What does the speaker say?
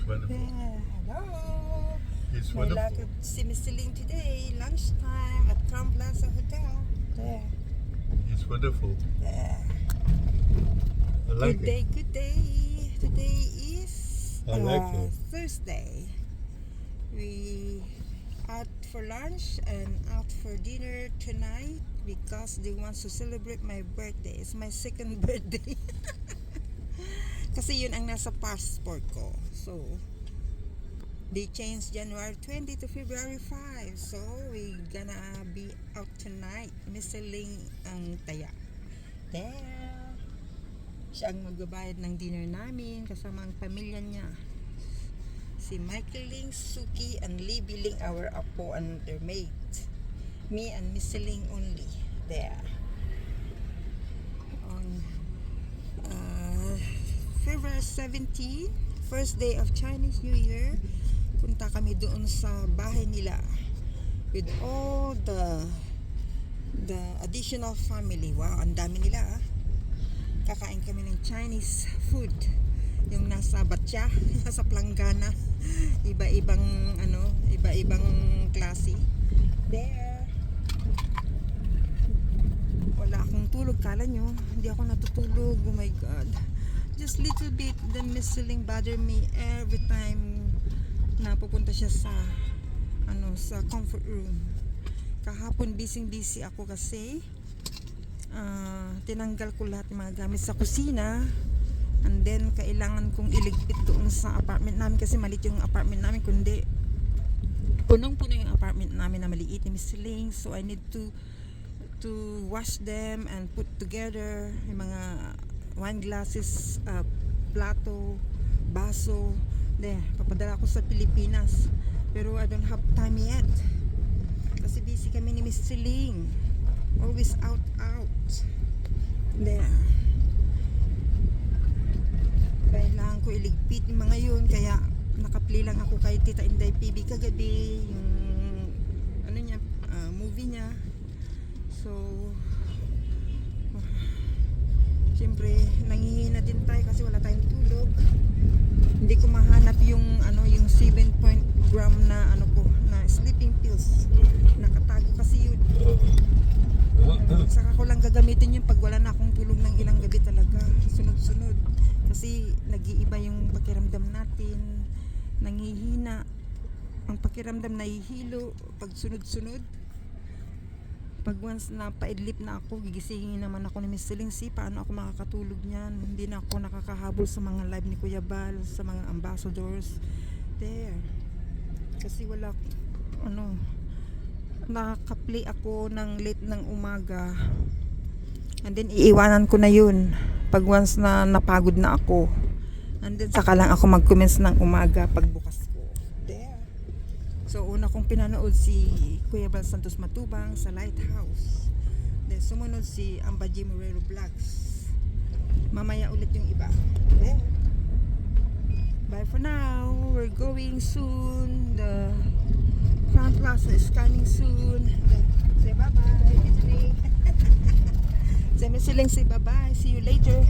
wonderful. Yeah, hello. It's May wonderful. lakad si Miss Celine today, lunchtime at Crown Plaza Hotel. There. It's wonderful. There. I like Good day, it. good day. Today is I like it. Thursday. We out for lunch and out for dinner tonight because they want to celebrate my birthday. It's my second birthday. Kasi yun ang nasa passport ko. So, they changed January 20 to February 5. So, we gonna be out tonight. Miss Celine ang taya. There. Siya ang magbabayad ng dinner namin kasama ang pamilya niya. Si Michael Ling, Suki, and Lee Biling, our apo and their mate. Me and Miss Celine only. There. On February 17, first day of Chinese New Year, punta kami doon sa bahay nila with all the additional family. Wow, ang dami nila ah. Kakain kami ng Chinese food. Yung nasa Batya, nasa Planggana. Iba-ibang iba-ibang klase. There. Wala akong tulog, kala nyo. Hindi ako natutulog. Oh my God. Just little bit. Then Miss Celine bother me every time na pupunta siya sa sa comfort room. Kahapon busy ako kasi tinanggal ko lahat ng mga gamit sa kusina, and then kailangan kong iligpit doon sa apartment namin kasi maliit yung apartment namin, kundi punong-puno yung apartment namin na maliit ni Miss Celine. So I need to wash them and put together yung mga wine glasses, plato, baso. There, papadala ko sa Pilipinas. Pero I don't have time yet. Kasi busy kami ni Miss Celine. Always out. There. Kailangan ko iligpit yung mga yun. Kaya nakaplay lang ako kay Tita Inday PB kagabi. Yung movie niya. So siyempre nanghihina din tayo kasi wala tayong tulog. Hindi ko mahanap yung 7.gram na na sleeping pills. Nakatago kasi yun. Saka ko lang gagamitin yun pag wala na akong tulog ng ilang gabi talaga. Sunod-sunod. Kasi nag-iiba yung pakiramdam natin. Nanghihina. Ang pakiramdam nahihilo pag sunod-sunod. Pag once na paidlip na ako, gigisingin naman ako ni Miss Celine. Paano ako makakatulog niyan? Hindi na ako nakakahabol sa mga live ni Kuya Bal, sa mga ambassadors. There. Kasi wala, nakaka-play ako ng late ng umaga. And then iiwanan ko na yun pag once na napagod na ako. And then saka lang ako mag-commence ng umaga pagbukas ko. There. So una kong pinanood si Kuya Bal Santos Matubang sa Lighthouse. Then sumunod si Ambaji Morero Vlogs. Mamaya ulit yung iba. There. Bye for now. We're going soon. The Crown Plaza is coming soon. Say bye-bye. Say Miss Celine, say bye-bye. See you later.